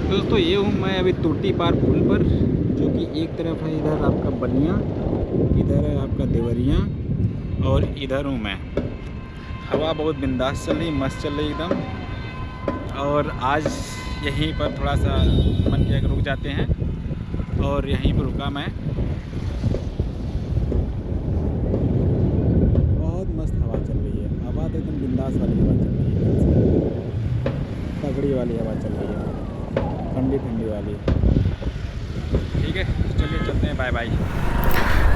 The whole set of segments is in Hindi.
दोस्तों ये हूँ मैं अभी तुर्ती पार पुल पर, जो कि एक तरफ है इधर आपका बलिया, इधर है आपका देवरिया और इधर हूँ मैं। हवा बहुत बिंदास चल रही, मस्त चल रही एकदम। और आज यहीं पर थोड़ा सा मन किया कि रुक जाते हैं और यहीं पर रुका मैं। बहुत मस्त हवा चल रही है, हवा तो एकदम बिंदास वाली हवा चल रही है, तगड़ी वाली हवा चल रही है, ठंडी ठंडी वाली। ठीक है, चलिए चलते हैं, बाय बाय।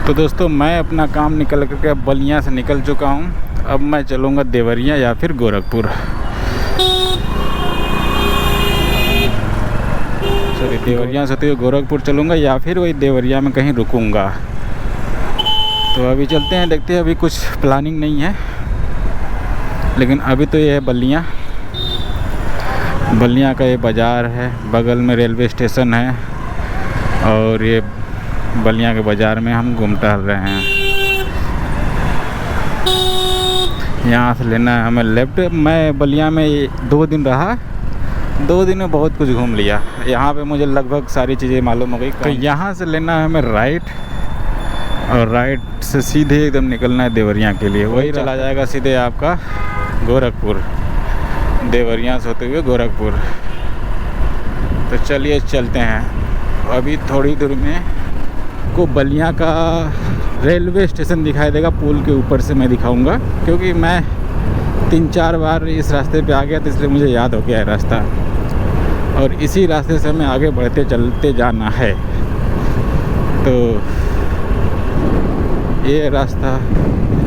तो दोस्तों मैं अपना काम निकल करके अब बलिया से निकल चुका हूँ। अब मैं चलूँगा देवरिया या फिर गोरखपुर। सॉरी, देवरिया से तो गोरखपुर चलूँगा या फिर वही देवरिया में कहीं रुकूँगा। तो अभी चलते हैं, देखते हैं। अभी कुछ प्लानिंग नहीं है, लेकिन अभी तो ये है बलिया। बलिया का ये बाज़ार है, बगल में रेलवे स्टेशन है और ये बलिया के बाज़ार में हम घूम टहल रहे हैं। यहाँ से लेना है हमें लेफ़्ट। मैं बलिया में 2 दिन रहा, 2 दिन में बहुत कुछ घूम लिया। यहाँ पे मुझे लगभग सारी चीज़ें मालूम हो गई। तो यहाँ से लेना है हमें राइट, और राइट से सीधे एकदम निकलना है देवरिया के लिए। वही चला जाएगा सीधे आपका गोरखपुर, देवरिया से होते हुए गोरखपुर। तो चलिए चलते हैं। अभी थोड़ी दूर में को बलिया का रेलवे स्टेशन दिखाई देगा, पुल के ऊपर से मैं दिखाऊंगा, क्योंकि मैं 3-4 बार इस रास्ते पे आ गया, तो इसलिए मुझे याद हो गया है रास्ता। और इसी रास्ते से हमें आगे बढ़ते चलते जाना है। तो ये रास्ता,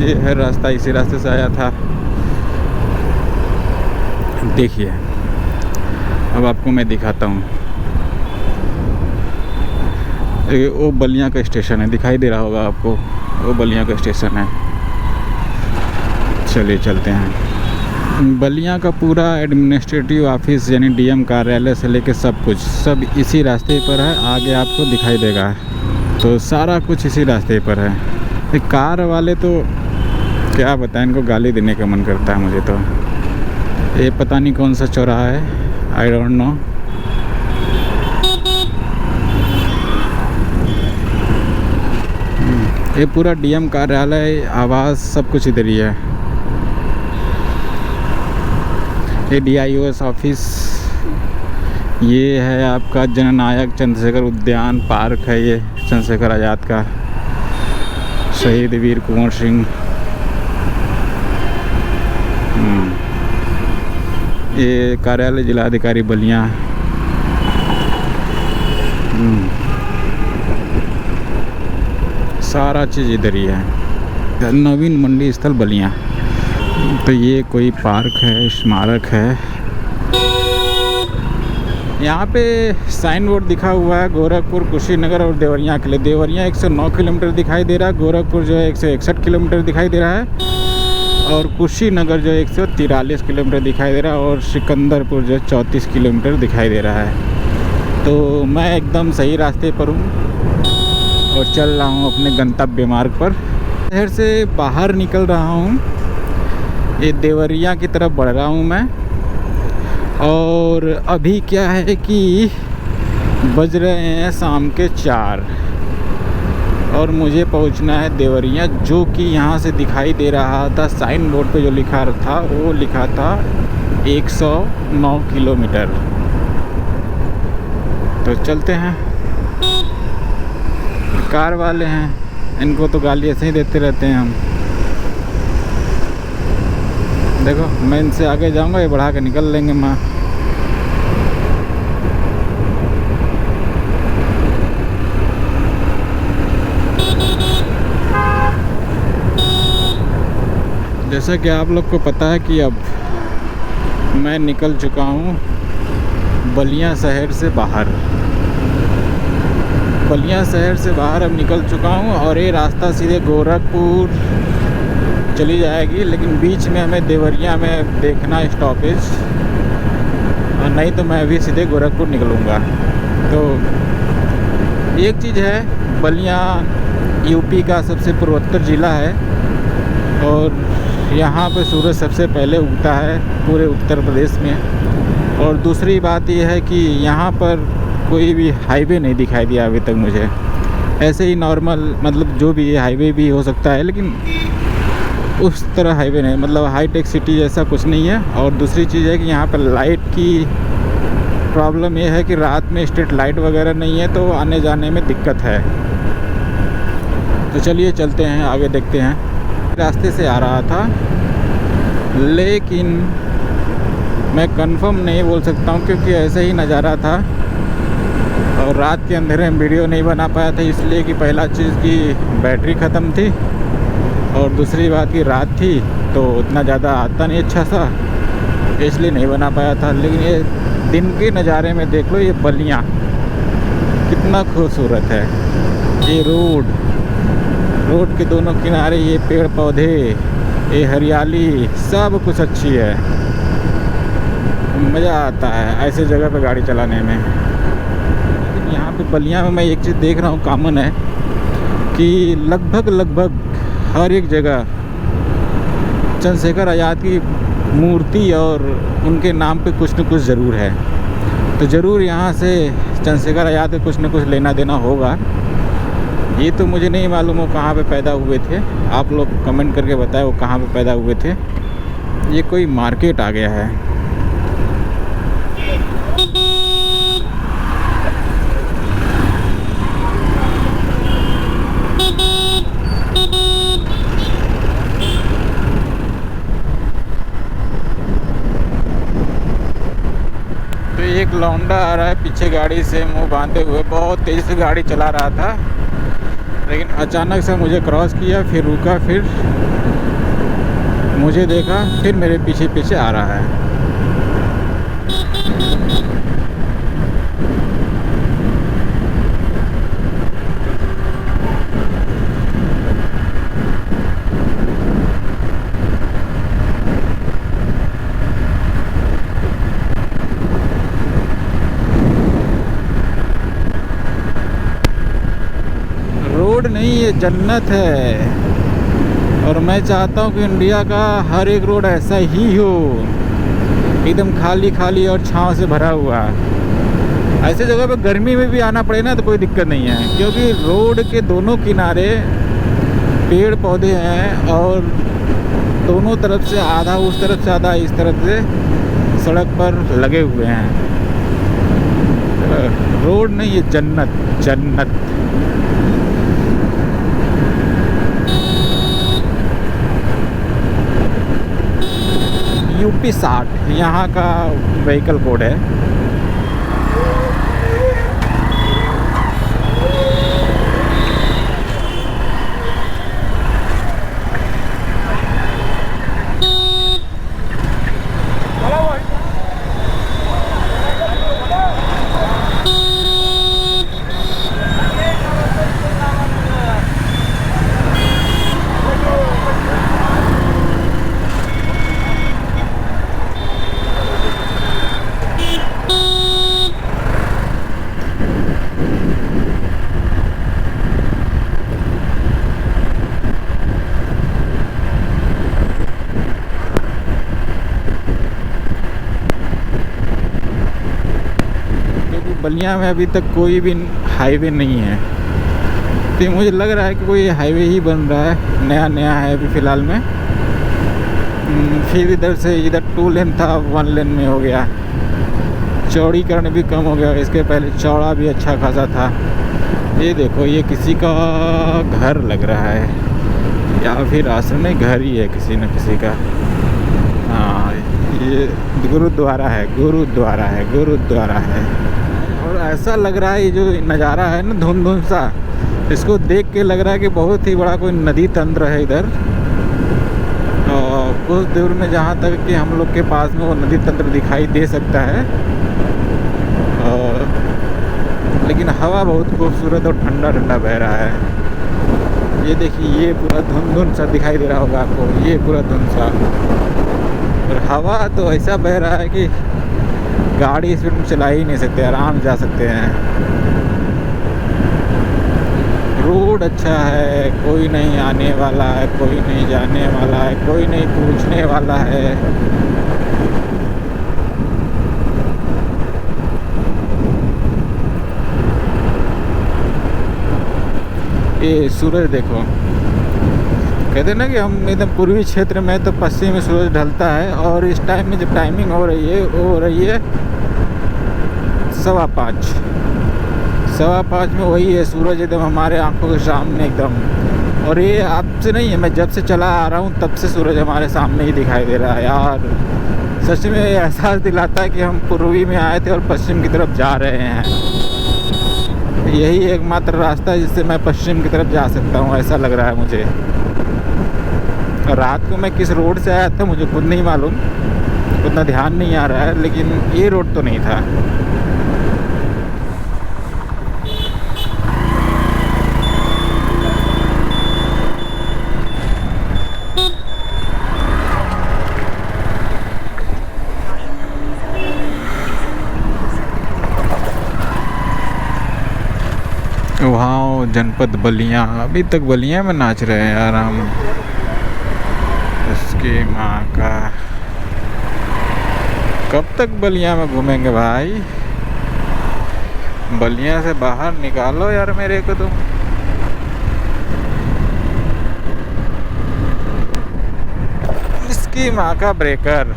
ये है रास्ता, इसी रास्ते से आया था। देखिए, अब आपको मैं दिखाता हूँ। वो बलिया का स्टेशन है, दिखाई दे रहा होगा आपको, वो बलिया का स्टेशन है। चलिए चलते हैं। बलिया का पूरा एडमिनिस्ट्रेटिव ऑफिस यानी डीएम कार्यालय से लेके सब कुछ सब इसी रास्ते पर है, आगे आपको दिखाई देगा। तो सारा कुछ इसी रास्ते पर है। ये कार वाले तो क्या बताएं, इनको गाली देने का मन करता है मुझे। तो ये पता नहीं कौन सा चौराहा है, आई डोंट नो। ये पूरा डीएम कार्यालय, आवास, सब कुछ इधर ही है। ये डीआईओएस ऑफिस, ये है आपका जननायक चंद्रशेखर उद्यान पार्क है, ये चंद्रशेखर आज़ाद का, शहीद वीर कुंवर सिंह। ये कार्यालय जिलाधिकारी बलिया। सारा चीज़ इधर ही है। नवीन मंडी स्थल बलिया। तो ये कोई पार्क है, स्मारक है। यहाँ पे साइन बोर्ड दिखा हुआ है गोरखपुर, कुशीनगर और देवरिया के लिए। देवरिया 109 किलोमीटर दिखाई दे रहा है, गोरखपुर जो है 161 किलोमीटर दिखाई दे रहा है, और कुशीनगर जो 143 किलोमीटर दिखाई दे रहा है, और सिकंदरपुर जो 34 किलोमीटर दिखाई दे रहा है। तो मैं एकदम सही रास्ते पर हूँ और चल रहा हूँ अपने गंतव्य मार्ग पर। शहर से बाहर निकल रहा हूँ, ये देवरिया की तरफ बढ़ रहा हूँ मैं। और अभी क्या है कि बज रहे हैं शाम के 4 और मुझे पहुंचना है देवरिया, जो कि यहाँ से दिखाई दे रहा था साइन बोर्ड पे जो लिखा था, वो लिखा था 109 किलोमीटर। तो चलते हैं। कार वाले हैं, इनको तो गाली ऐसे ही देते रहते हैं हम। देखो, मैं इनसे आगे जाऊंगा, ये बढ़ा के निकल लेंगे। माँ जैसा कि आप लोग को पता है कि अब मैं निकल चुका हूँ बलिया शहर से बाहर। बलिया शहर से बाहर अब निकल चुका हूँ, और ये रास्ता सीधे गोरखपुर चली जाएगी, लेकिन बीच में हमें देवरिया में देखना स्टॉपेज, और नहीं तो मैं अभी सीधे गोरखपुर निकलूँगा। तो एक चीज़ है, बलिया यूपी का सबसे पूर्वोत्तर ज़िला है, और यहाँ पे सूरज सबसे पहले उगता है पूरे उत्तर प्रदेश में। और दूसरी बात यह है कि यहाँ पर कोई भी हाईवे नहीं दिखाई दिया अभी तक मुझे। ऐसे ही नॉर्मल मतलब जो भी है हाईवे भी हो सकता है, लेकिन उस तरह हाईवे नहीं, मतलब हाईटेक सिटी जैसा कुछ नहीं है। और दूसरी चीज़ है कि यहाँ पर लाइट की प्रॉब्लम ये है कि रात में स्ट्रीट लाइट वगैरह नहीं है, तो आने जाने में दिक्कत है। तो चलिए चलते हैं आगे, देखते हैं। रास्ते से आ रहा था, लेकिन मैं कंफर्म नहीं बोल सकता हूँ क्योंकि ऐसे ही नज़ारा था और रात के अंधेरे में वीडियो नहीं बना पाया था, इसलिए कि पहला चीज़ की बैटरी ख़त्म थी और दूसरी बात की रात थी तो उतना ज़्यादा आता नहीं अच्छा सा, इसलिए नहीं बना पाया था। लेकिन ये दिन के नज़ारे में देख लो, ये बलियाँ कितना खूबसूरत है। ये रोड के दोनों किनारे ये पेड़ पौधे, ये हरियाली, सब कुछ अच्छी है। मज़ा आता है ऐसे जगह पे गाड़ी चलाने में। लेकिन यहाँ पे बलिया में मैं एक चीज़ देख रहा हूँ कॉमन है कि लगभग हर एक जगह चंद्रशेखर आज़ाद की मूर्ति और उनके नाम पे कुछ न कुछ ज़रूर है। तो ज़रूर यहाँ से चंद्रशेखर आज़ाद का कुछ न कुछ लेना देना होगा। ये तो मुझे नहीं मालूम वो कहाँ पे पैदा हुए थे, आप लोग कमेंट करके बताएं वो कहाँ पे पैदा हुए थे। ये कोई मार्केट आ गया है। तो एक लौंडा आ रहा है पीछे गाड़ी से मुंह बांधे हुए, बहुत तेज़ी से गाड़ी चला रहा था, लेकिन अचानक से मुझे क्रॉस किया, फिर रुका, फिर मुझे देखा, फिर मेरे पीछे आ रहा है। रोड नहीं, ये जन्नत है। और मैं चाहता हूँ कि इंडिया का हर एक रोड ऐसा ही हो, एकदम खाली खाली और छांव से भरा हुआ। ऐसे जगह पे गर्मी में भी आना पड़े ना तो कोई दिक्कत नहीं है, क्योंकि रोड के दोनों किनारे पेड़ पौधे हैं और दोनों तरफ से, आधा उस तरफ से आधा इस तरफ से सड़क पर लगे हुए हैं। रोड नहीं, ये जन्नत। UP 60 यहाँ का व्हीकल कोड है। बलिया में अभी तक कोई भी हाईवे नहीं है, तो मुझे लग रहा है कि कोई हाईवे ही बन रहा है, नया है अभी फ़िलहाल में। फिर इधर से इधर 2 लेन था, 1 लेन में हो गया। चौड़ीकरण भी कम हो गया, इसके पहले चौड़ा भी अच्छा खासा था। ये देखो, ये किसी का घर लग रहा है या फिर आश्रम में घर ही है किसी न किसी का। हाँ, ये गुरुद्वारा है। और ऐसा लग रहा है ये जो नज़ारा है ना धुंध सा, इसको देख के लग रहा है कि बहुत ही बड़ा कोई नदी तंत्र है इधर। और कुछ दूर में जहाँ तक कि हम लोग के पास में वो नदी तंत्र दिखाई दे सकता है। और लेकिन हवा बहुत खूबसूरत और ठंडा बह रहा है। ये देखिए, ये पूरा धुंध सा दिखाई दे रहा होगा आपको, ये पूरा धुंध सा। और हवा तो ऐसा बह रहा है कि गाड़ी स्पीड में चला ही नहीं सकते, आराम जा सकते हैं। रोड अच्छा है, कोई नहीं आने वाला है, कोई नहीं जाने वाला है, कोई नहीं पूछने वाला है। ये सूरज देखो, कहते हैं ना कि हम एकदम पूर्वी क्षेत्र में तो पश्चिम में सूरज ढलता है, और इस टाइम में जब टाइमिंग हो रही है वो हो रही है 5:15 में वही है सूरज एकदम हमारे आंखों के सामने एकदम। और ये आपसे नहीं है, मैं जब से चला आ रहा हूँ तब से सूरज हमारे सामने ही दिखाई दे रहा है यार। सच में एहसास दिलाता है कि हम पूर्वी में आए थे और पश्चिम की तरफ जा रहे हैं। यही एकमात्र रास्ता है जिससे मैं पश्चिम की तरफ जा सकता हूँ, ऐसा लग रहा है मुझे। रात को मैं किस रोड से आया था मुझे खुद नहीं मालूम, उतना ध्यान नहीं आ रहा है, लेकिन ये रोड तो नहीं था। वहाँ जनपद बलिया, अभी तक बलिया में नाच रहे हैं यार हम। उसकी माँ का, कब तक बलिया में घूमेंगे भाई? बलिया से बाहर निकालो यार मेरे को तुम। इसकी माँ का ब्रेकर।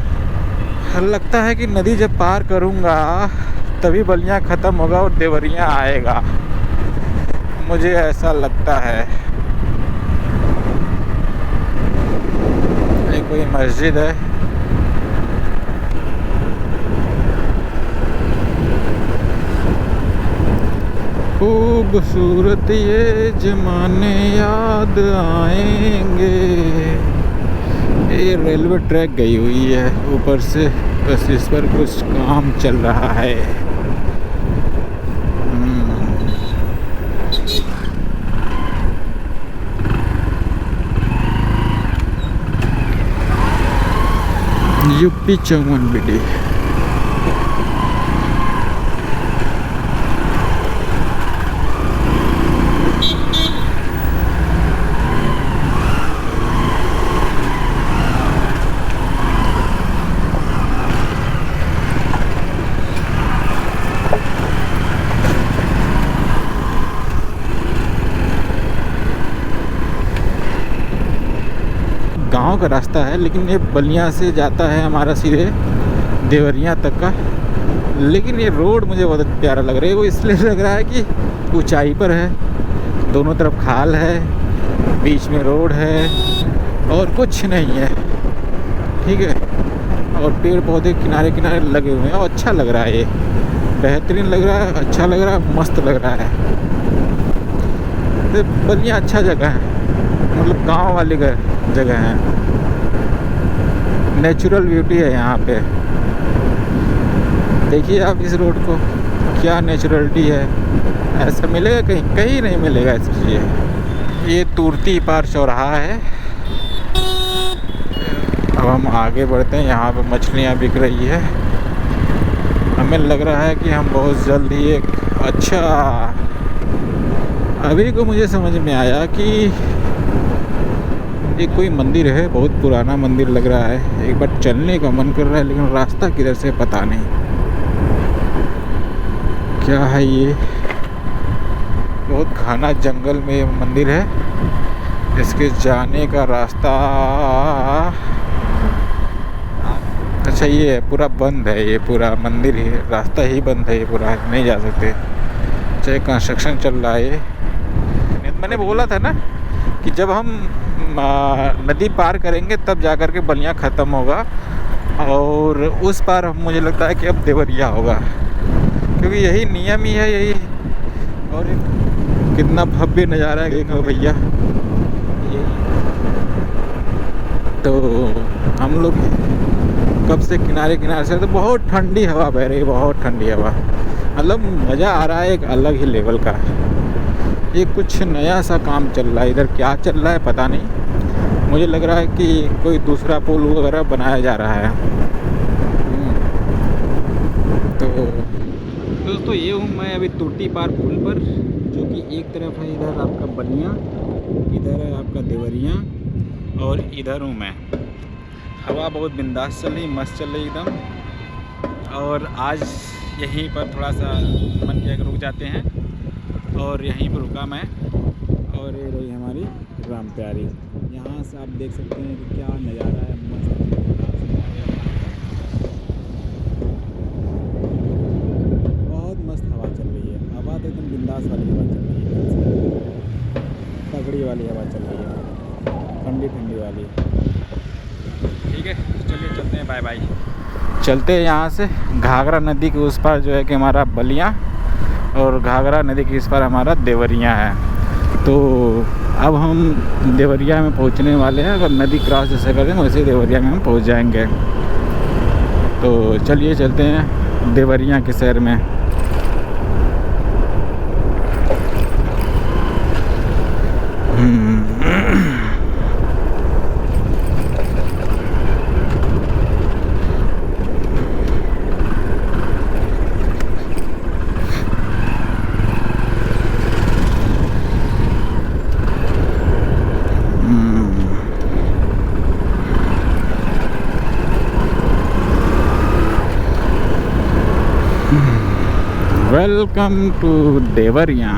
लगता है कि नदी जब पार करूँगा तभी बलिया ख़त्म होगा और देवरिया आएगा, मुझे ऐसा लगता है। ये कोई मस्जिद है। खूबसूरत ये जमाने याद आएंगे। ये रेलवे ट्रैक गई हुई है ऊपर से, बस इस पर कुछ काम चल रहा है। UP 54 BD। गांव का रास्ता है, लेकिन ये बलिया से जाता है हमारा सीधे देवरिया तक का। लेकिन ये रोड मुझे बहुत प्यारा लग रहा है। वो इसलिए लग रहा है कि ऊंचाई पर है, दोनों तरफ खाल है, बीच में रोड है और कुछ नहीं है, ठीक है। और पेड़ पौधे किनारे किनारे लगे हुए हैं और अच्छा लग रहा है। ये बेहतरीन लग रहा है, अच्छा लग रहा है, मस्त लग रहा है। तो बलिया अच्छा जगह है, मतलब गांव वाली जगह है। नेचुरल ब्यूटी है यहाँ पे। देखिए आप इस रोड को, क्या नेचुरलिटी है। ऐसा मिलेगा कहीं, कहीं नहीं मिलेगा ऐसी चीज़। ये तुर्ती पार चौराहा है। अब हम आगे बढ़ते हैं। यहाँ पे मछलियाँ बिक रही है। हमें लग रहा है कि हम बहुत जल्द ही एक अच्छा, अभी को मुझे समझ में आया कि ये कोई मंदिर है, बहुत पुराना मंदिर लग रहा है। एक बार चलने का मन कर रहा है, लेकिन रास्ता किधर से पता नहीं। क्या है ये? बहुत घना जंगल में मंदिर है। इसके जाने का रास्ता, अच्छा ये है, पूरा बंद है। ये पूरा मंदिर ही, रास्ता ही बंद है, ये पूरा नहीं जा सकते। चाहे कंस्ट्रक्शन चल रहा है। ये मैंने बोला था ना कि जब हम नदी पार करेंगे तब जा कर के बलिया ख़त्म होगा, और उस पार मुझे लगता है कि अब देवरिया होगा, क्योंकि यही नियम ही है यही। और कितना भव्य नज़ारा है, देखो भैया। तो हम लोग कब से किनारे किनारे से, तो बहुत ठंडी हवा बह रही है, बहुत ठंडी हवा। मतलब मज़ा आ रहा है एक अलग ही लेवल का। ये कुछ नया सा काम चल रहा है इधर, क्या चल रहा है पता नहीं। मुझे लग रहा है कि कोई दूसरा पुल वगैरह बनाया जा रहा है। तो दोस्तों ये हूँ मैं अभी तुर्ती पार पुल पर, जो कि एक तरफ है इधर आपका बलिया, इधर है आपका देवरिया, और इधर हूँ मैं। हवा बहुत बिंदास चल रही, मस्त चल रही एकदम। और आज यहीं पर थोड़ा सा मन किया कि रुक जाते हैं, और यहीं पर रुका मैं। और ये रही हमारी राम प्यारी। यहाँ से आप देख सकते हैं कि क्या नज़ारा है, मस्त बहुत मस्त हवा चल रही है। हवा तो एकदम बिंदास वाली हवा चल रही है, तगड़ी वाली हवा चल रही है, ठंडी ठंडी वाली। ठीक है, चलिए चलते हैं, बाय बाय। चलते हैं यहाँ से। घाघरा नदी के उस पार जो है कि हमारा बलिया, और घाघरा नदी के इस पार हमारा देवरिया है। तो अब हम देवरिया में पहुँचने वाले हैं। अगर नदी क्रॉस जैसे करें वैसे देवरिया में हम पहुँच जाएंगे। तो चलिए चलते हैं देवरिया के शहर में। Welcome to Deoria.